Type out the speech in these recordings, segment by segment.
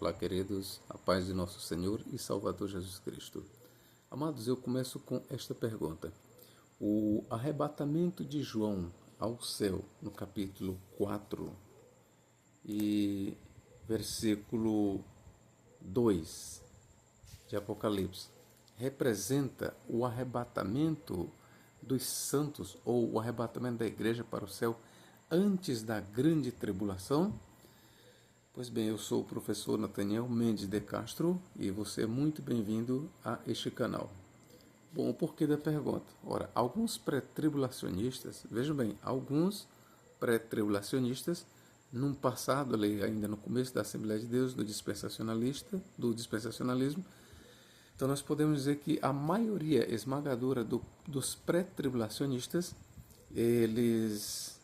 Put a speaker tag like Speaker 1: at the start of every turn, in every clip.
Speaker 1: Olá, queridos, a paz de nosso Senhor e Salvador Jesus Cristo. Amados, eu começo com esta pergunta. O arrebatamento de João ao céu, no capítulo 4 e versículo 2 de Apocalipse, representa o arrebatamento dos santos ou o arrebatamento da igreja para o céu antes da grande tribulação? Pois bem, eu sou o professor Nathaniel Mendes de Castro e você é muito bem-vindo a este canal. Bom, o porquê da pergunta? Ora, alguns pré-tribulacionistas, vejam bem, alguns pré-tribulacionistas, num passado ali, ainda no começo da Assembleia de Deus, do dispensacionalismo, então nós podemos dizer que a maioria esmagadora dos pré-tribulacionistas, eles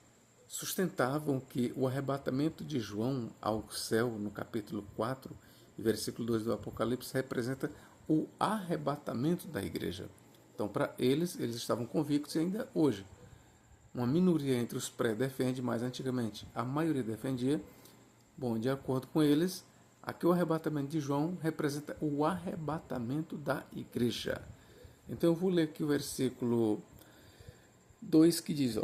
Speaker 1: sustentavam que o arrebatamento de João ao céu, no capítulo 4 e versículo 2 do Apocalipse, representa o arrebatamento da igreja. Então, para eles estavam convictos, e ainda hoje, uma minoria entre os pré-defende, mas antigamente a maioria defendia, bom, de acordo com eles, aqui o arrebatamento de João representa o arrebatamento da igreja. Então eu vou ler aqui o versículo 2 que diz,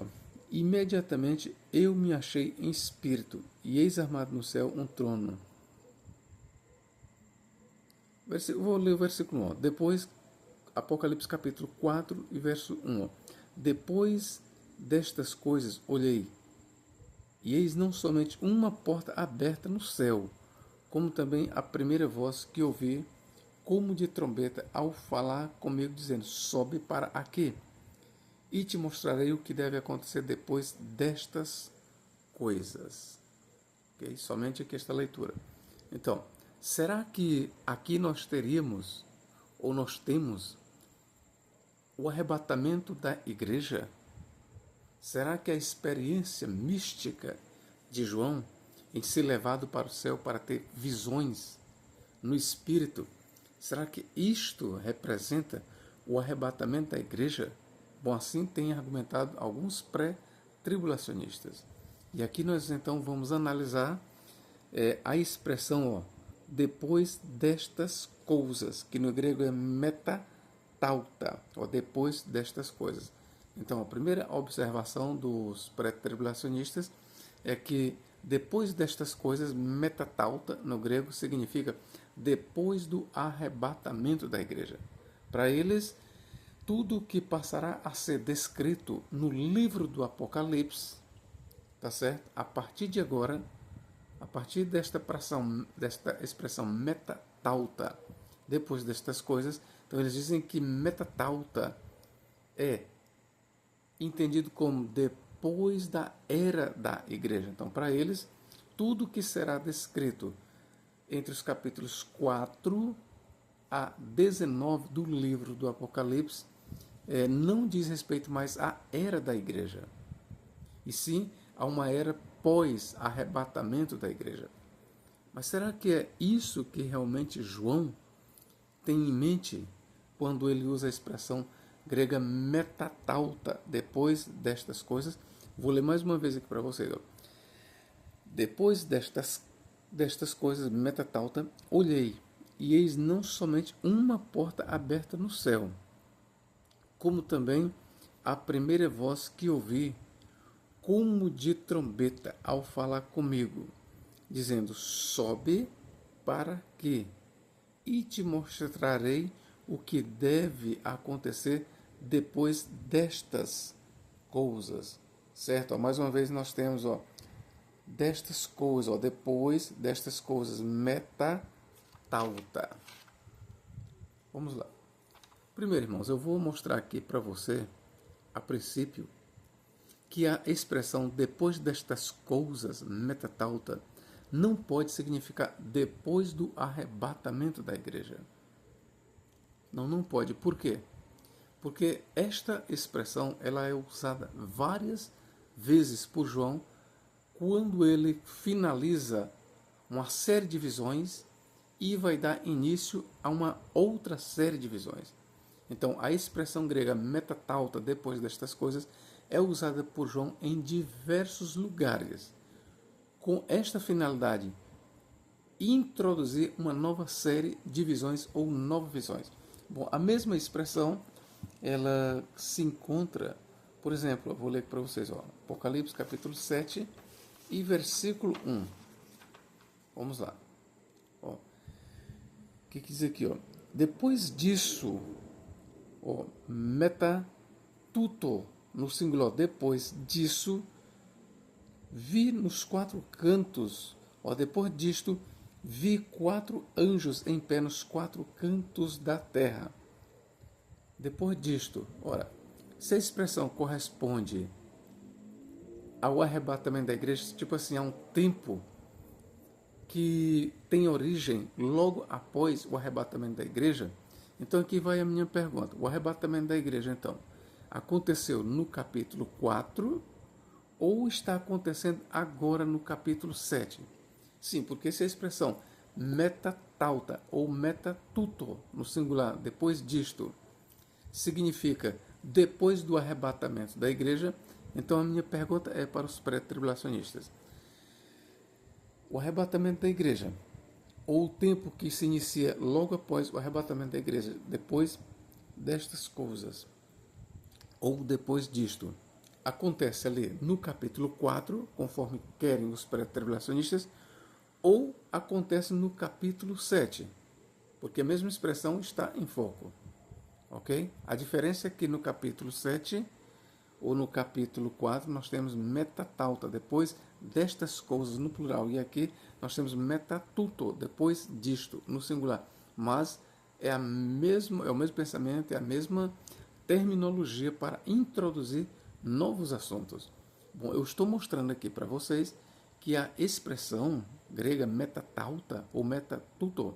Speaker 1: imediatamente eu me achei em espírito, e eis armado no céu um trono. Vou ler o versículo 1. Depois, Apocalipse capítulo 4 e verso 1. Depois destas coisas olhei, e eis não somente uma porta aberta no céu, como também a primeira voz que ouvi, como de trombeta, ao falar comigo, dizendo, sobe para aqui, e te mostrarei o que deve acontecer depois destas coisas. Okay? Somente aqui esta leitura. Então, será que aqui nós teríamos, ou nós temos, o arrebatamento da igreja? Será que a experiência mística de João, em ser levado para o céu para ter visões no Espírito, será que isto representa o arrebatamento da igreja? Bom, assim tem argumentado alguns pré-tribulacionistas. E aqui nós então vamos analisar a expressão depois destas coisas, que no grego é metatauta, depois destas coisas. Então, a primeira observação dos pré-tribulacionistas é que depois destas coisas, metatauta no grego significa depois do arrebatamento da igreja. Para eles, tudo o que passará a ser descrito no livro do Apocalipse, tá certo? A partir de agora, a partir desta expressão metatauta, depois destas coisas, então eles dizem que metatauta é entendido como depois da era da igreja. Então, para eles, tudo que será descrito entre os capítulos 4 a 19 do livro do Apocalipse não diz respeito mais à era da igreja, e sim a uma era pós-arrebatamento da igreja. Mas será que é isso que realmente João tem em mente quando ele usa a expressão grega metatauta, depois destas coisas? Vou ler mais uma vez aqui para vocês. Depois destas coisas, metatauta, olhei, e eis não somente uma porta aberta no céu, como também a primeira voz que ouvi, como de trombeta, ao falar comigo, dizendo, sobe para quê? E te mostrarei o que deve acontecer depois destas coisas. Certo? Mais uma vez nós temos, destas coisas, depois destas coisas, metatauta. Vamos lá. Primeiro, irmãos, eu vou mostrar aqui para você, a princípio, que a expressão depois destas coisas, metatauta, não pode significar depois do arrebatamento da igreja. Não pode. Por quê? Porque esta expressão ela é usada várias vezes por João quando ele finaliza uma série de visões e vai dar início a uma outra série de visões. Então, a expressão grega metatauta, depois destas coisas, é usada por João em diversos lugares, com esta finalidade introduzir uma nova série de visões ou novas visões. Bom, a mesma expressão, ela se encontra, por exemplo, eu vou ler para vocês, ó, Apocalipse capítulo 7 e versículo 1. Vamos lá. Ó, o que diz aqui? Ó? Depois disso, ó, metatuto, no singular, depois disso, vi nos 4 cantos, ó, depois disto, vi 4 anjos em pé nos 4 cantos da terra. Depois disto, ora, se a expressão corresponde ao arrebatamento da igreja, tipo assim, a um tempo que tem origem logo após o arrebatamento da igreja, então aqui vai a minha pergunta. O arrebatamento da igreja, então, aconteceu no capítulo 4 ou está acontecendo agora no capítulo 7? Sim, porque se a expressão metatauta ou metatuto, no singular, depois disto, significa depois do arrebatamento da igreja, então a minha pergunta é para os pré-tribulacionistas. O arrebatamento da igreja, ou o tempo que se inicia logo após o arrebatamento da igreja, depois destas coisas, ou depois disto, acontece ali no capítulo 4, conforme querem os pré-tribulacionistas, ou acontece no capítulo 7, porque a mesma expressão está em foco. Ok? A diferença é que no capítulo 7 ou no capítulo 4 nós temos metatauta, depois destas coisas, no plural, e aqui nós temos metatuto, depois disto, no singular. Mas é o mesmo pensamento, é a mesma terminologia para introduzir novos assuntos. Bom, eu estou mostrando aqui para vocês que a expressão grega metatauta ou metatuto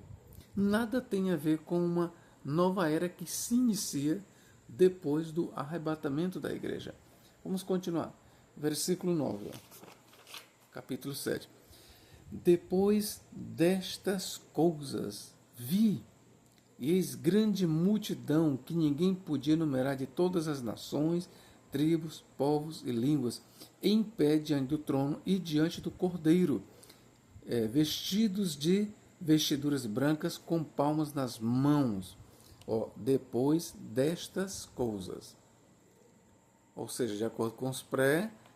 Speaker 1: nada tem a ver com uma nova era que se inicia depois do arrebatamento da igreja. Vamos continuar. Versículo 9, capítulo 7. Depois destas coisas vi, e eis grande multidão que ninguém podia enumerar, de todas as nações, tribos, povos e línguas, em pé diante do trono e diante do Cordeiro, vestidos de vestiduras brancas, com palmas nas mãos. Ó, depois destas coisas. Ou seja, de acordo com os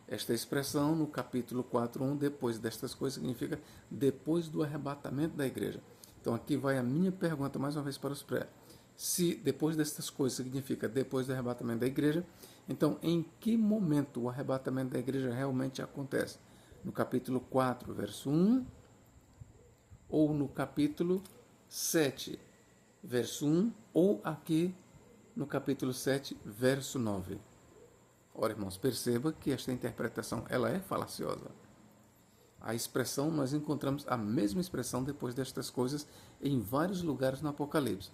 Speaker 1: esta expressão no capítulo 4:1, depois destas coisas, significa depois do arrebatamento da igreja. Então aqui vai a minha pergunta mais uma vez para os Se depois destas coisas significa depois do arrebatamento da igreja, então em que momento o arrebatamento da igreja realmente acontece? No capítulo 4, verso 1, ou no capítulo 7, verso 1, ou aqui no capítulo 7, verso 9. Ora, irmãos, perceba que esta interpretação ela é falaciosa. A expressão, nós encontramos a mesma expressão depois destas coisas em vários lugares no Apocalipse.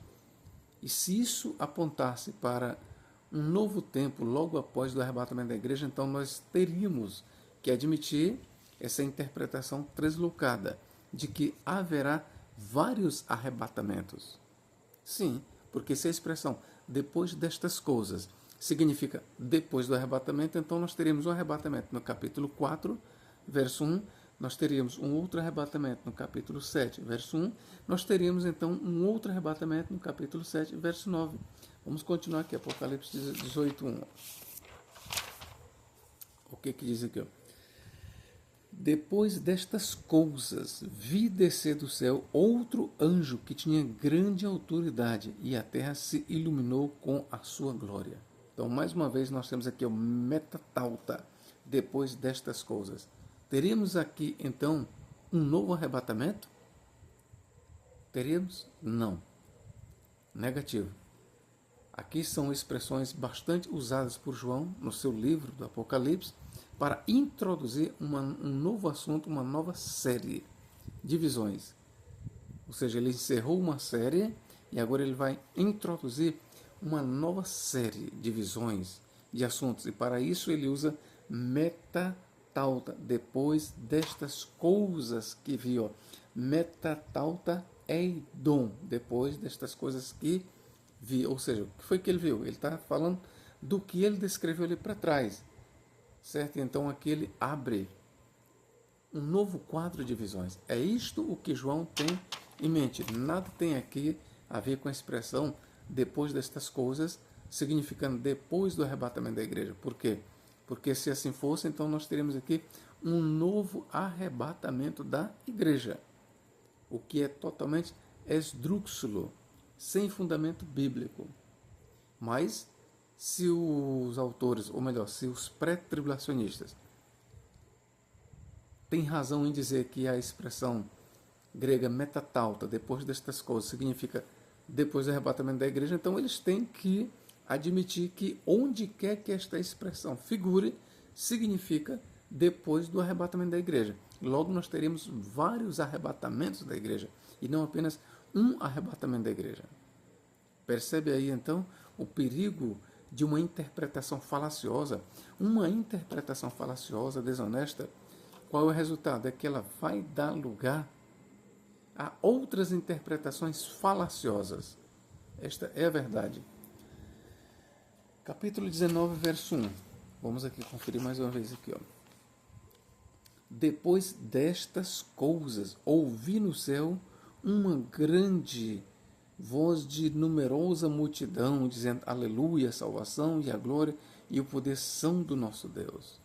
Speaker 1: E se isso apontasse para um novo tempo logo após o arrebatamento da igreja, então nós teríamos que admitir essa interpretação translocada de que haverá vários arrebatamentos. Sim, porque se a expressão depois destas coisas significa depois do arrebatamento, então nós teríamos um arrebatamento no capítulo 4, verso 1, nós teríamos um outro arrebatamento no capítulo 7, verso 1, nós teríamos então um outro arrebatamento no capítulo 7, verso 9. Vamos continuar aqui, Apocalipse 18:1. O que diz aqui? Depois destas coisas, vi descer do céu outro anjo que tinha grande autoridade, e a terra se iluminou com a sua glória. Então, mais uma vez, nós temos aqui o metatauta, depois destas coisas. Teríamos aqui, então, um novo arrebatamento? Teríamos? Não. Negativo. Aqui são expressões bastante usadas por João no seu livro do Apocalipse para introduzir um novo assunto, uma nova série de visões. Ou seja, ele encerrou uma série e agora ele vai introduzir uma nova série de visões, de assuntos. E para isso ele usa metatauta, depois destas coisas que viu. Metatauta eidom, depois destas coisas que viu. Ou seja, o que foi que ele viu? Ele está falando do que ele descreveu ali para trás. Certo? Então aqui ele abre um novo quadro de visões. É isto o que João tem em mente. Nada tem aqui a ver com a expressão depois destas coisas, significando depois do arrebatamento da igreja. Por quê? Porque se assim fosse, então nós teríamos aqui um novo arrebatamento da igreja, o que é totalmente esdrúxulo, sem fundamento bíblico. Mas, se os autores, ou melhor, se os pré-tribulacionistas têm razão em dizer que a expressão grega metatauta, depois destas coisas, significa depois do arrebatamento da igreja, então eles têm que admitir que onde quer que esta expressão figure, significa depois do arrebatamento da igreja. Logo, nós teríamos vários arrebatamentos da igreja, e não apenas um arrebatamento da igreja. Percebe aí, então, o perigo de uma interpretação falaciosa? Uma interpretação falaciosa, desonesta, qual é o resultado? É que ela vai dar lugar a outras interpretações falaciosas. Esta é a verdade. Capítulo 19, verso 1. Vamos aqui conferir mais uma vez aqui, ó. Depois destas coisas, ouvi no céu uma grande voz de numerosa multidão, dizendo: Aleluia, a salvação e a glória e o poder são do nosso Deus.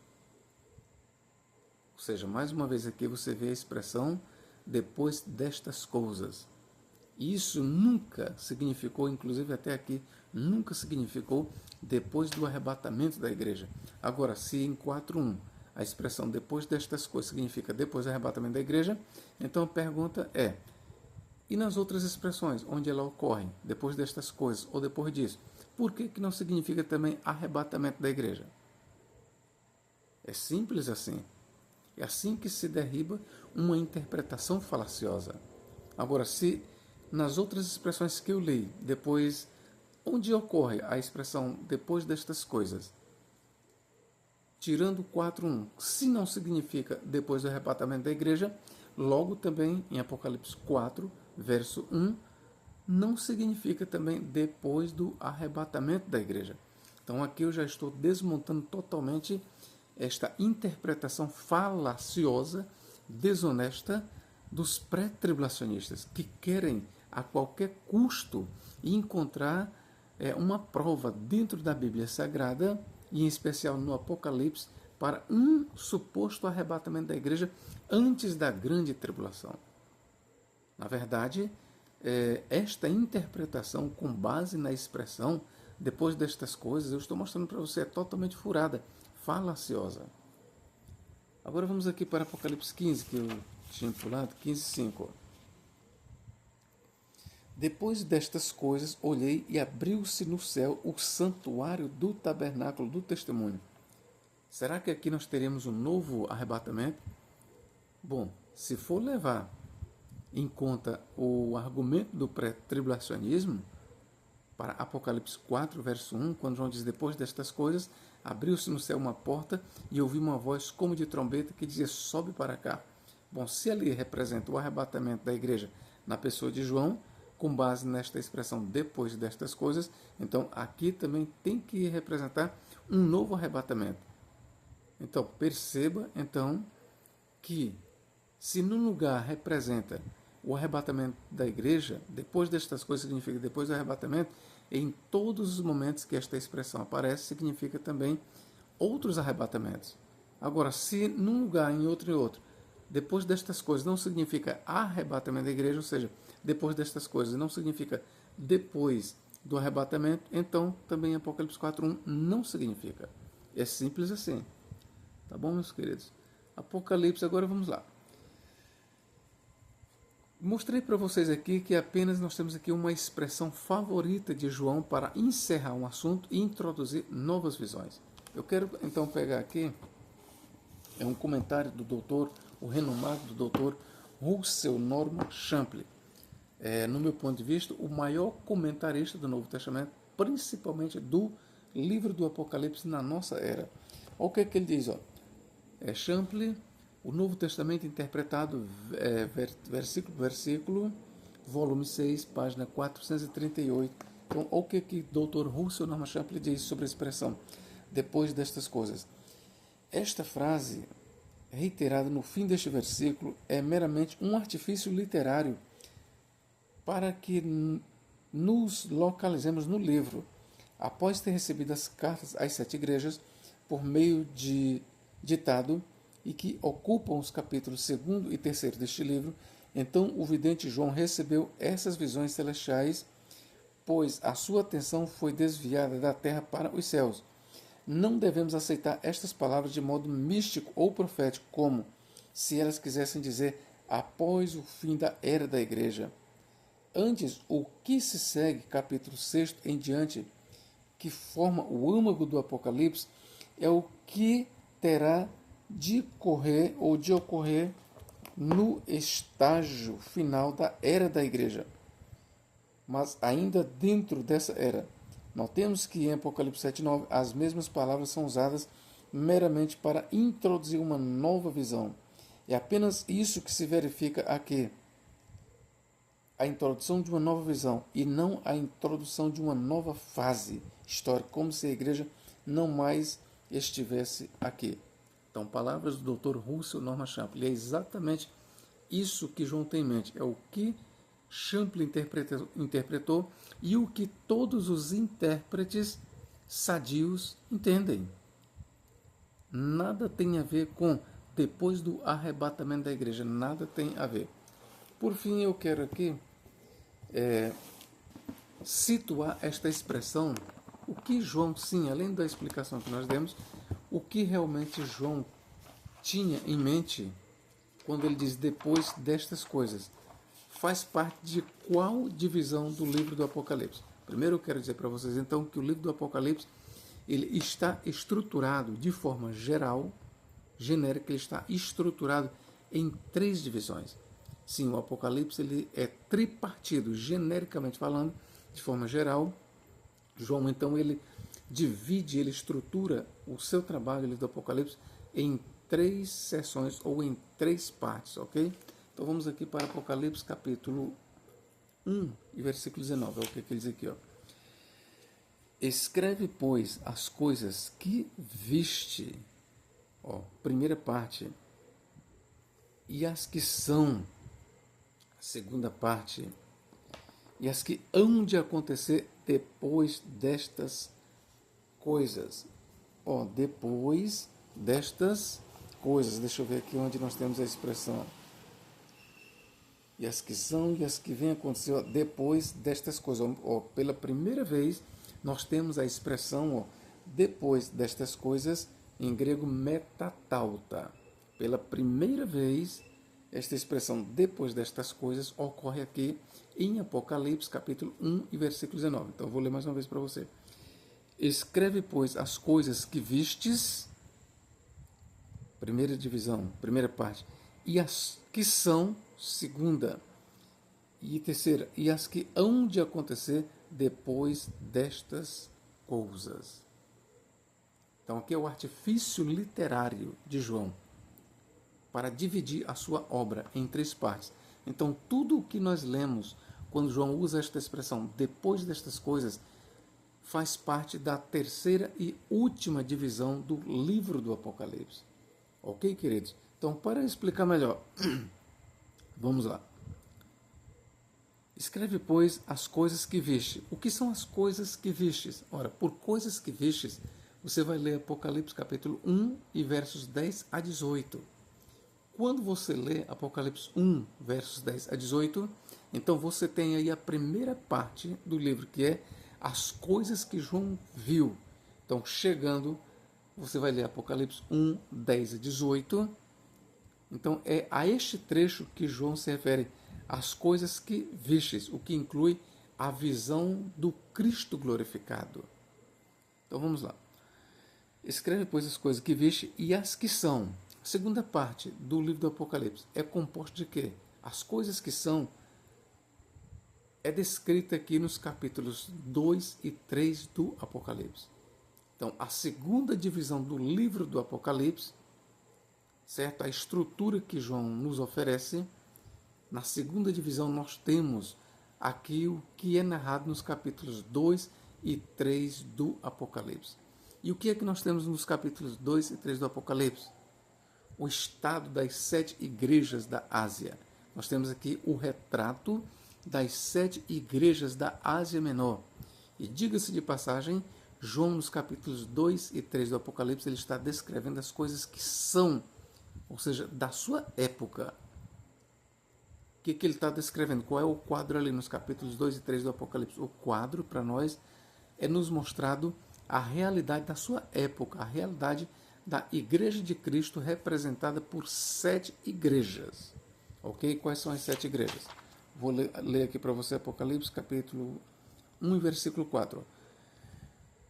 Speaker 1: Ou seja, mais uma vez aqui você vê a expressão depois destas coisas. Isso nunca significou, inclusive até aqui, nunca significou depois do arrebatamento da igreja. Agora, se em 4.1 a expressão depois destas coisas significa depois do arrebatamento da igreja, então a pergunta é: e nas outras expressões, onde ela ocorre, depois destas coisas ou depois disso, por que não significa também arrebatamento da igreja? É simples assim. É assim que se derriba uma interpretação falaciosa. Agora, se nas outras expressões que eu li, depois, onde ocorre a expressão depois destas coisas, tirando 4.1, se não significa depois do arrebatamento da igreja, logo também em Apocalipse 4, verso 1, não significa também depois do arrebatamento da igreja. Então aqui eu já estou desmontando totalmente esta interpretação falaciosa, desonesta dos pré-tribulacionistas, que querem a qualquer custo encontrar uma prova dentro da Bíblia Sagrada, e em especial no Apocalipse, para um suposto arrebatamento da igreja antes da grande tribulação. Na verdade, esta interpretação com base na expressão depois destas coisas, eu estou mostrando para você, é totalmente furada, falaciosa. Agora vamos aqui para Apocalipse 15, que eu tinha pulado, 15:5. Depois destas coisas, olhei e abriu-se no céu o santuário do tabernáculo do testemunho. Será que aqui nós teremos um novo arrebatamento? Bom, se for levar em conta o argumento do pré-tribulacionismo, para Apocalipse 4, verso 1, quando João diz: depois destas coisas, abriu-se no céu uma porta e ouvi uma voz como de trombeta que dizia: sobe para cá. Bom, se ali representa o arrebatamento da igreja na pessoa de João, com base nesta expressão depois destas coisas, então aqui também tem que representar um novo arrebatamento. Então perceba então que se num lugar representa o arrebatamento da igreja, depois destas coisas significa depois do arrebatamento, em todos os momentos que esta expressão aparece, significa também outros arrebatamentos. Agora, se num lugar, em outro, depois destas coisas não significa arrebatamento da igreja, ou seja, depois destas coisas não significa depois do arrebatamento, então também Apocalipse 4.1 não significa. É simples assim. Tá bom, meus queridos? Apocalipse, agora vamos lá. Mostrei para vocês aqui que apenas nós temos aqui uma expressão favorita de João para encerrar um assunto e introduzir novas visões. Eu quero então pegar aqui um comentário do doutor, o renomado doutor Russell Norman Champlin. No meu ponto de vista, o maior comentarista do Novo Testamento, principalmente do livro do Apocalipse na nossa era. Olha o que ele diz, ó. Champlin, o Novo Testamento interpretado versículo por versículo, volume 6, página 438. Então, olha o que o Dr. Russell Norman Champlin diz sobre a expressão depois destas coisas. Esta frase reiterada no fim deste versículo é meramente um artifício literário para que nos localizemos no livro. Após ter recebido as cartas às 7 igrejas por meio de ditado e que ocupam os capítulos 2º e 3º deste livro, então o vidente João recebeu essas visões celestiais, pois a sua atenção foi desviada da terra para os céus. Não devemos aceitar estas palavras de modo místico ou profético, como se elas quisessem dizer após o fim da era da igreja. Antes, o que se segue, capítulo 6 em diante, que forma o âmago do Apocalipse, é o que terá de correr ou de ocorrer no estágio final da era da igreja. Mas ainda dentro dessa era, notemos que em Apocalipse 7:9 as mesmas palavras são usadas meramente para introduzir uma nova visão. É apenas isso que se verifica aqui. A introdução de uma nova visão e não a introdução de uma nova fase histórica, como se a igreja não mais estivesse aqui. Então, palavras do Dr. Russell Norman Champlin. É exatamente isso que João tem em mente. É o que Champlin interpretou e o que todos os intérpretes sadios entendem. Nada tem a ver com depois do arrebatamento da igreja. Nada tem a ver. Por fim, eu quero aqui situar esta expressão, o que João, sim, além da explicação que nós demos, o que realmente João tinha em mente quando ele diz depois destas coisas, faz parte de qual divisão do livro do Apocalipse? Primeiro eu quero dizer para vocês então que o livro do Apocalipse ele está estruturado de forma geral, genérica, ele está estruturado em 3 divisões. Sim, o Apocalipse ele é tripartido, genericamente falando, de forma geral. João, então, ele divide, ele estrutura o seu trabalho, o livro do Apocalipse, em 3 seções ou em 3 partes, ok? Então vamos aqui para Apocalipse capítulo 1 e versículo 19, é o que ele diz aqui, ó. Escreve, pois, as coisas que viste, ó, primeira parte, e as que são, segunda parte, e as que hão de acontecer depois destas coisas. Ó, depois destas coisas. Deixa eu ver aqui onde nós temos a expressão. E as que são e as que vêm acontecer ó, depois destas coisas. Ó, pela primeira vez, nós temos a expressão ó, depois destas coisas, em grego metatauta. Pela primeira vez, esta expressão depois destas coisas ocorre aqui em Apocalipse, capítulo 1 e versículo 19. Então, eu vou ler mais uma vez para você. Escreve, pois, as coisas que vistes, primeira divisão, primeira parte, e as que são, segunda, e terceira, e as que hão de acontecer depois destas coisas. Então, aqui é o artifício literário de João para dividir a sua obra em 3 partes. Então, tudo o que nós lemos quando João usa esta expressão depois destas coisas faz parte da terceira e última divisão do livro do Apocalipse. Ok, queridos? Então, para explicar melhor, vamos lá. Escreve, pois, as coisas que viste. O que são as coisas que vistes? Ora, por coisas que vistes, você vai ler Apocalipse capítulo 1 e versos 10 a 18. Quando você lê Apocalipse 1, versos 10 a 18, então você tem aí a primeira parte do livro, que é as coisas que João viu. Então, chegando, você vai ler Apocalipse 1, 10 a 18. Então, é a este trecho que João se refere, as coisas que vistes, o que inclui a visão do Cristo glorificado. Então, vamos lá. Escreve, pois, as coisas que viste e as que são. A segunda parte do livro do Apocalipse é composto de quê? As coisas que são é descrita aqui nos capítulos 2 e 3 do Apocalipse. Então, a segunda divisão do livro do Apocalipse, certo? A estrutura que João nos oferece, na segunda divisão nós temos aqui o que é narrado nos capítulos 2 e 3 do Apocalipse. E o que é que nós temos nos capítulos 2 e 3 do Apocalipse? o estado das 7 igrejas da Ásia. Nós temos aqui o retrato das 7 igrejas da Ásia Menor. E diga-se de passagem, João, nos capítulos 2 e 3 do Apocalipse, ele está descrevendo as coisas que são, ou seja, da sua época. O que ele está descrevendo? Qual é o quadro ali nos capítulos 2 e 3 do Apocalipse? O quadro, para nós, é nos mostrado a realidade da sua época, a realidade da Igreja de Cristo representada por 7 igrejas. Ok? Quais são as 7 igrejas? Vou ler aqui para você Apocalipse, capítulo 1, versículo 4.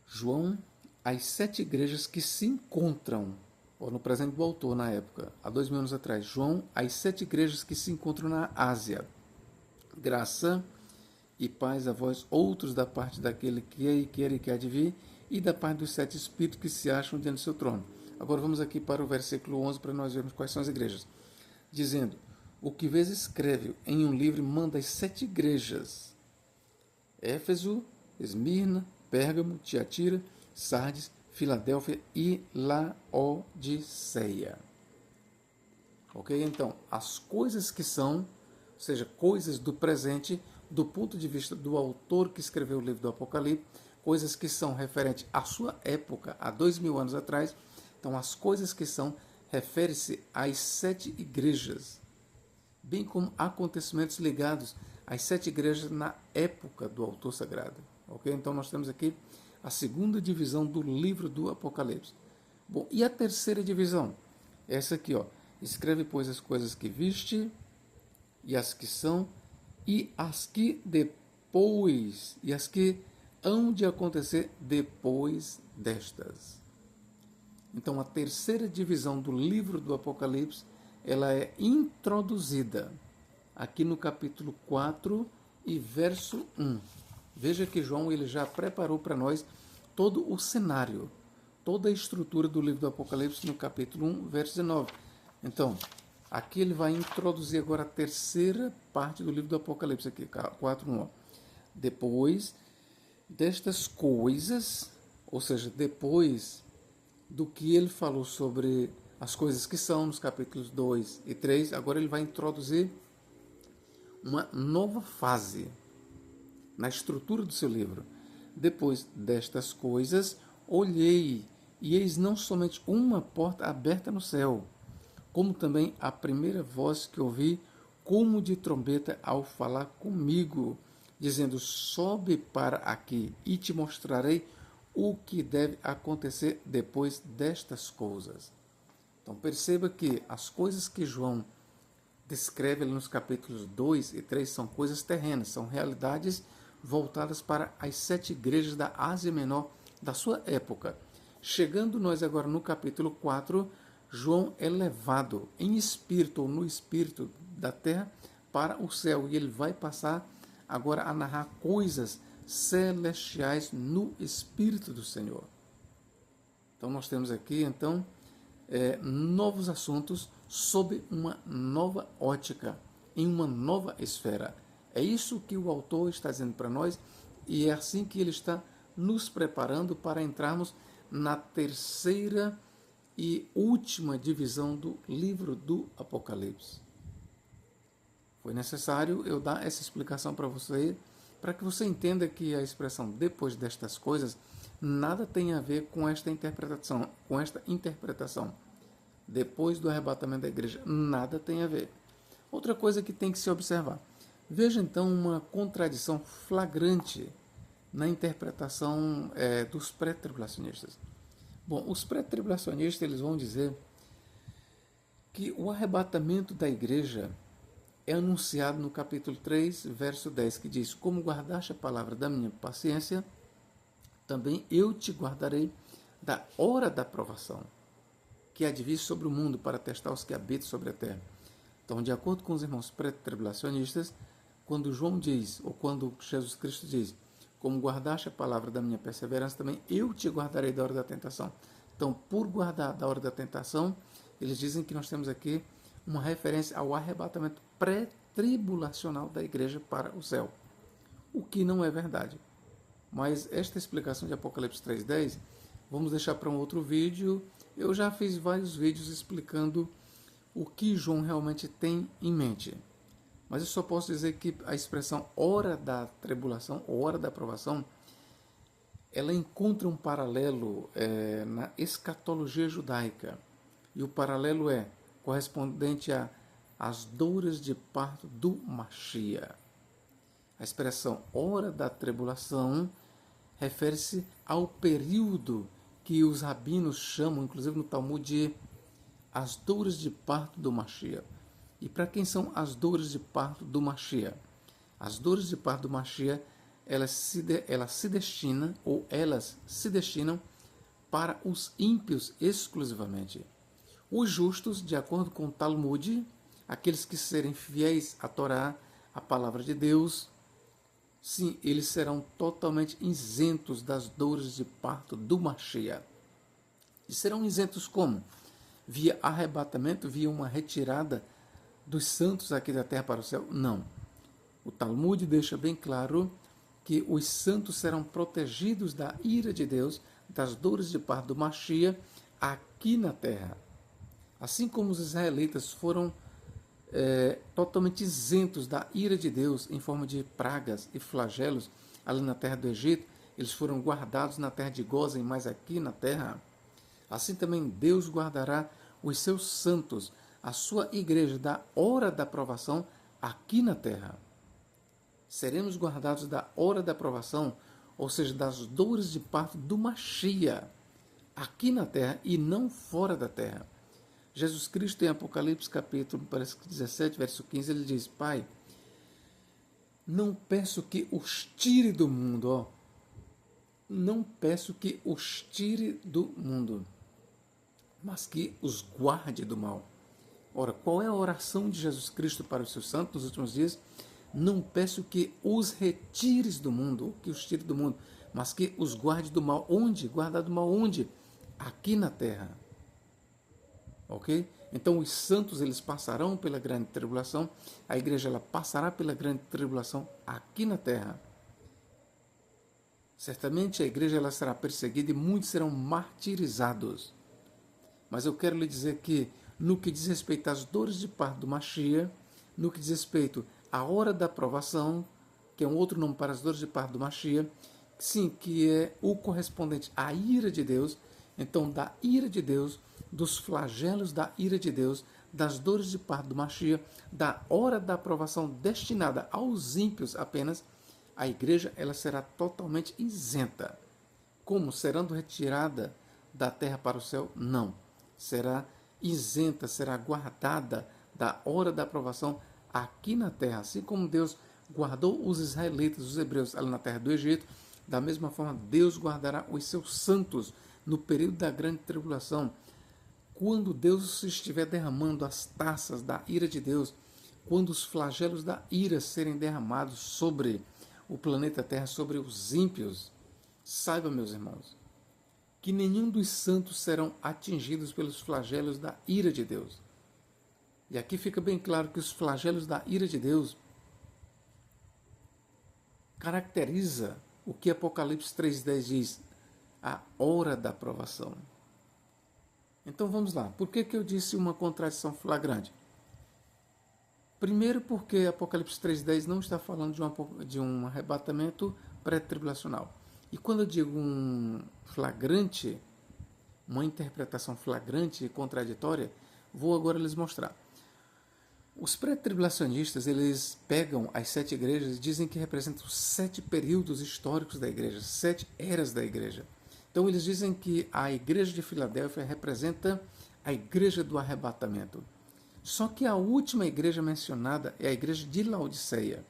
Speaker 1: João, as 7 igrejas que se encontram, ou no presente do autor na época, há 2000 anos atrás, João, as 7 igrejas que se encontram na Ásia. Graça e paz a vós, outros da parte daquele que é e quer e que há de vir, e da parte dos 7 espíritos que se acham diante do seu trono. Agora vamos aqui para o versículo 11 para nós vermos quais são as igrejas. Dizendo, o que vês escreve em um livro, manda as 7 igrejas. Éfeso, Esmirna, Pérgamo, Tiatira, Sardes, Filadélfia e Laodiceia. Ok? Então, as coisas que são, ou seja, coisas do presente, do ponto de vista do autor que escreveu o livro do Apocalipse, coisas que são referentes à sua época, há 2000 anos atrás. Então, as coisas que são, refere-se às 7 igrejas, bem como acontecimentos ligados às 7 igrejas na época do autor sagrado. Ok? Então, nós temos aqui a segunda divisão do livro do Apocalipse. Bom, e a terceira divisão? Essa aqui, ó. Escreve, pois, as coisas que viste, e as que são, e as que depois, e as que hão de acontecer depois destas. Então, a terceira divisão do livro do Apocalipse, ela é introduzida aqui no capítulo 4 e verso 1. Veja que João ele já preparou para nós todo o cenário, toda a estrutura do livro do Apocalipse no capítulo 1, verso 19. Então, aqui ele vai introduzir agora a terceira parte do livro do Apocalipse, aqui, 4:1. Depois destas coisas, ou seja, depois do que ele falou sobre as coisas que são nos capítulos 2 e 3, agora ele vai introduzir uma nova fase na estrutura do seu livro. Depois destas coisas, olhei, e eis não somente uma porta aberta no céu, como também a primeira voz que ouvi, como de trombeta ao falar comigo, dizendo, sobe para aqui e te mostrarei o que deve acontecer depois destas coisas. Então perceba que as coisas que João descreve ali nos capítulos 2 e 3 são coisas terrenas, são realidades voltadas para as 7 igrejas da Ásia Menor da sua época. Chegando nós agora no capítulo 4, João é levado em espírito ou no espírito da terra para o céu e ele vai passar agora a narrar coisas celestiais no espírito do Senhor. Então nós temos aqui então novos assuntos sob uma nova ótica, em uma nova esfera. É isso que o autor está dizendo para nós e é assim que ele está nos preparando para entrarmos na terceira e última divisão do livro do Apocalipse. Foi necessário eu dar essa explicação para você, para que você entenda que a expressão depois destas coisas nada tem a ver com esta interpretação. Depois do arrebatamento da igreja, nada tem a ver. Outra coisa que tem que se observar. Veja então uma contradição flagrante na interpretação dos pré-tribulacionistas. Bom, os pré-tribulacionistas eles vão dizer que o arrebatamento da igreja é anunciado no capítulo 3, verso 10, que diz, como guardaste a palavra da minha paciência, também eu te guardarei da hora da provação, que há de vir sobre o mundo para testar os que habitam sobre a terra. Então, de acordo com os irmãos pré-tribulacionistas, quando João diz, ou quando Jesus Cristo diz, como guardaste a palavra da minha perseverança, também eu te guardarei da hora da tentação. Então, por guardar da hora da tentação, eles dizem que nós temos aqui uma referência ao arrebatamento pré-tribulacional da igreja para o céu, o que não é verdade. Mas esta explicação de Apocalipse 3:10, vamos deixar para um outro vídeo. Eu já fiz vários vídeos explicando o que João realmente tem em mente. Mas eu só posso dizer que a expressão hora da tribulação, hora da aprovação, ela encontra um paralelo na escatologia judaica. E o paralelo é correspondente às dores de parto do Mashiach. A expressão hora da tribulação refere-se ao período que os rabinos chamam, inclusive no Talmud, de as dores de parto do Mashiach. E para quem são as dores de parto do Mashiach? As dores de parto do Mashiach, elas se destinam para os ímpios exclusivamente. Os justos, de acordo com o Talmud, aqueles que serem fiéis à Torá, à palavra de Deus, sim, eles serão totalmente isentos das dores de parto do Mashiach. E serão isentos como? Via arrebatamento, via uma retirada dos santos aqui da terra para o céu? Não. O Talmud deixa bem claro que os santos serão protegidos da ira de Deus, das dores de parto do Mashiach, aqui na terra. Assim como os israelitas foram totalmente isentos da ira de Deus em forma de pragas e flagelos ali na terra do Egito, eles foram guardados na terra de Gósen, mas aqui na terra, assim também Deus guardará os seus santos, a sua igreja, da hora da provação aqui na terra. Seremos guardados da hora da provação, ou seja, das dores de parto do Mashiach, aqui na terra e não fora da terra. Jesus Cristo, em Apocalipse capítulo, parece que 17, verso 15, ele diz: Pai, não peço que os tire do mundo, não peço que os tire do mundo, mas que os guarde do mal. Ora, qual é a oração de Jesus Cristo para os seus santos nos últimos dias? Não peço que os retires do mundo, que os tire do mundo, mas que os guarde do mal. Onde? Guardar do mal onde? Aqui na terra. Ok? Então os santos, eles passarão pela grande tribulação, a igreja ela passará pela grande tribulação aqui na terra. Certamente a igreja ela será perseguida e muitos serão martirizados. Mas eu quero lhe dizer que no que diz respeito às dores de parto do Mashiach, no que diz respeito à hora da provação, que é um outro nome para as dores de parto do Mashiach, sim, que é o correspondente à ira de Deus, então da ira de Deus, dos flagelos da ira de Deus, das dores de parto do Mashiach, da hora da aprovação destinada aos ímpios apenas, a igreja ela será totalmente isenta. Como? Serando retirada da terra para o céu? Não. Será isenta, será guardada da hora da aprovação aqui na terra. Assim como Deus guardou os israelitas, os hebreus ali na terra do Egito, da mesma forma Deus guardará os seus santos no período da grande tribulação. Quando Deus estiver derramando as taças da ira de Deus, quando os flagelos da ira serem derramados sobre o planeta Terra, sobre os ímpios, saiba, meus irmãos, que nenhum dos santos serão atingidos pelos flagelos da ira de Deus. E aqui fica bem claro que os flagelos da ira de Deus caracteriza o que Apocalipse 3,10 diz, a hora da provação. Então vamos lá. Por que eu disse uma contradição flagrante? Primeiro porque Apocalipse 3,10 não está falando de um arrebatamento pré-tribulacional. E quando eu digo um flagrante, uma interpretação flagrante e contraditória, vou agora lhes mostrar. Os pré-tribulacionistas, eles pegam as 7 igrejas e dizem que representam 7 períodos históricos da igreja, 7 eras da igreja. Então eles dizem que a igreja de Filadélfia representa a igreja do arrebatamento. Só que a última igreja mencionada é a igreja de Laodiceia,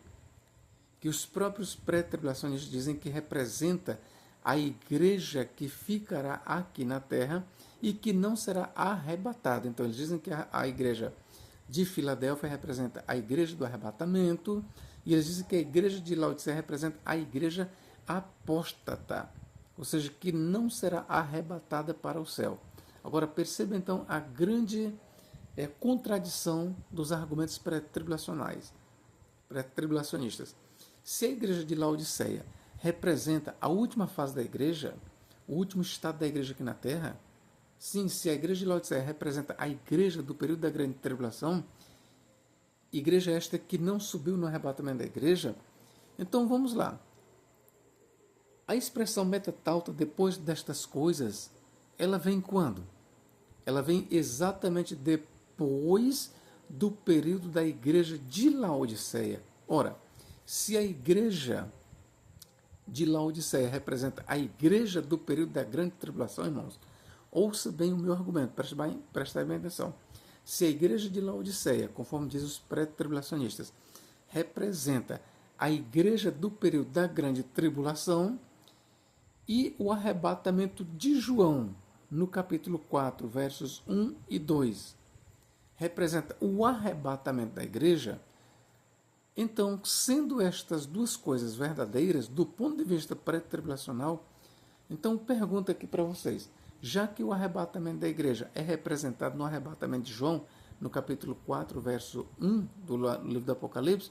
Speaker 1: que os próprios pré-tribulacionistas dizem que representa a igreja que ficará aqui na terra e que não será arrebatada. Então eles dizem que a igreja de Filadélfia representa a igreja do arrebatamento e eles dizem que a igreja de Laodiceia representa a igreja apóstata, ou seja, que não será arrebatada para o céu. Agora perceba então a grande contradição dos argumentos pré-tribulacionistas. Se a igreja de Laodiceia representa a última fase da igreja, o último estado da igreja aqui na terra, Sim, se a igreja de Laodiceia representa a igreja do período da grande tribulação, igreja esta que não subiu no arrebatamento da igreja, então vamos lá. A expressão metatauta, depois destas coisas, ela vem quando? Ela vem exatamente depois do período da igreja de Laodiceia. Ora, se a igreja de Laodiceia representa a igreja do período da grande tribulação, irmãos, ouça bem o meu argumento, preste bem atenção. Se a igreja de Laodiceia, conforme diz os pré-tribulacionistas, representa a igreja do período da grande tribulação, e o arrebatamento de João, no capítulo 4, versos 1 e 2, representa o arrebatamento da igreja, então, sendo estas duas coisas verdadeiras, do ponto de vista pré-tribulacional, então pergunta aqui para vocês, já que o arrebatamento da igreja é representado no arrebatamento de João, no capítulo 4, verso 1 do livro do Apocalipse,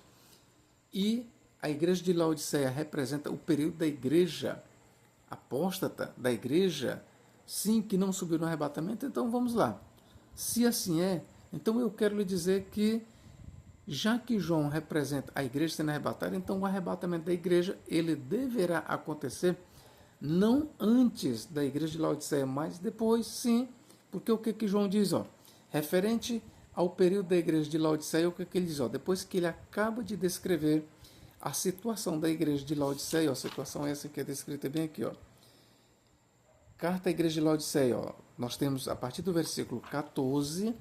Speaker 1: e a igreja de Laodiceia representa o período da igreja apóstata, da igreja, sim, que não subiu no arrebatamento, então vamos lá. Se assim é, então eu quero lhe dizer que, já que João representa a igreja sendo arrebatada, então o arrebatamento da igreja, ele deverá acontecer não antes da igreja de Laodiceia, mas depois, sim, porque o que João diz, referente ao período da igreja de Laodiceia, o que ele diz, depois que ele acaba de descrever a situação da igreja de Laodiceia, a situação essa que é descrita bem aqui, Carta à igreja de Laodiceia, nós temos a partir do versículo 14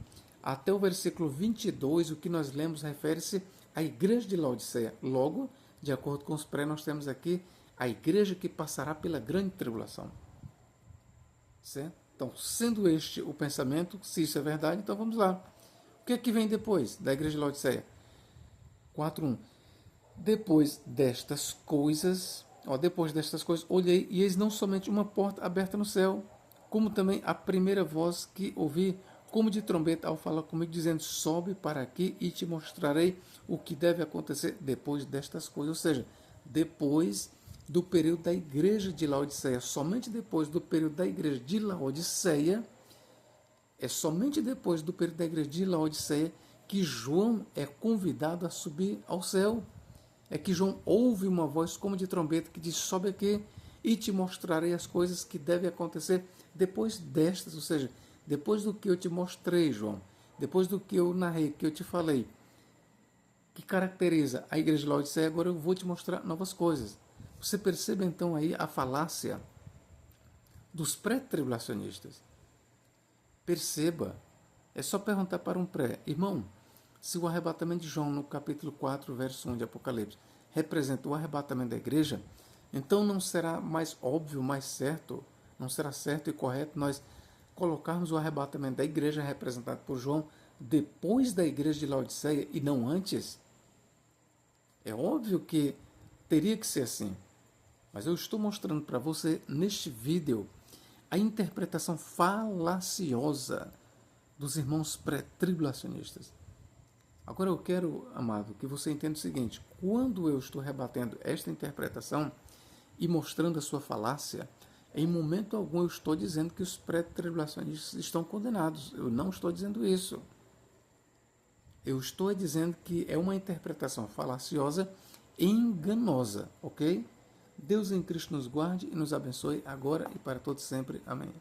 Speaker 1: até o versículo 22, o que nós lemos refere-se à igreja de Laodiceia. Logo, de acordo com os pré, nós temos aqui a igreja que passará pela grande tribulação. Certo? Então, sendo este o pensamento, se isso é verdade, então vamos lá. O que é que vem depois da igreja de Laodiceia? 4.1. Depois destas coisas, olhei, e eis não somente uma porta aberta no céu, como também a primeira voz que ouvi, como de trombeta, ao falar comigo, dizendo, sobe para aqui e te mostrarei o que deve acontecer depois destas coisas. Ou seja, depois do período da igreja de Laodiceia, somente depois do período da igreja de Laodiceia, somente depois do período da igreja de Laodiceia que João é convidado a subir ao céu. É que João ouve uma voz como de trombeta que diz, sobe aqui e te mostrarei as coisas que devem acontecer depois destas, ou seja, depois do que eu te mostrei, João, depois do que eu narrei, que eu te falei, que caracteriza a igreja de Laodiceia, agora eu vou te mostrar novas coisas. Você percebe então aí a falácia dos pré-tribulacionistas. Perceba, é só perguntar para um pré, irmão, se o arrebatamento de João, no capítulo 4, verso 1 de Apocalipse, representa o arrebatamento da igreja, então não será mais óbvio, mais certo, não será certo e correto nós colocarmos o arrebatamento da igreja representado por João depois da igreja de Laodiceia e não antes? É óbvio que teria que ser assim, mas eu estou mostrando para você neste vídeo a interpretação falaciosa dos irmãos pré-tribulacionistas. Agora eu quero, amado, que você entenda o seguinte, quando eu estou rebatendo esta interpretação e mostrando a sua falácia, em momento algum eu estou dizendo que os pré-tribulacionistas estão condenados. Eu não estou dizendo isso. Eu estou dizendo que é uma interpretação falaciosa e enganosa, ok? Deus em Cristo nos guarde e nos abençoe agora e para todos sempre. Amém.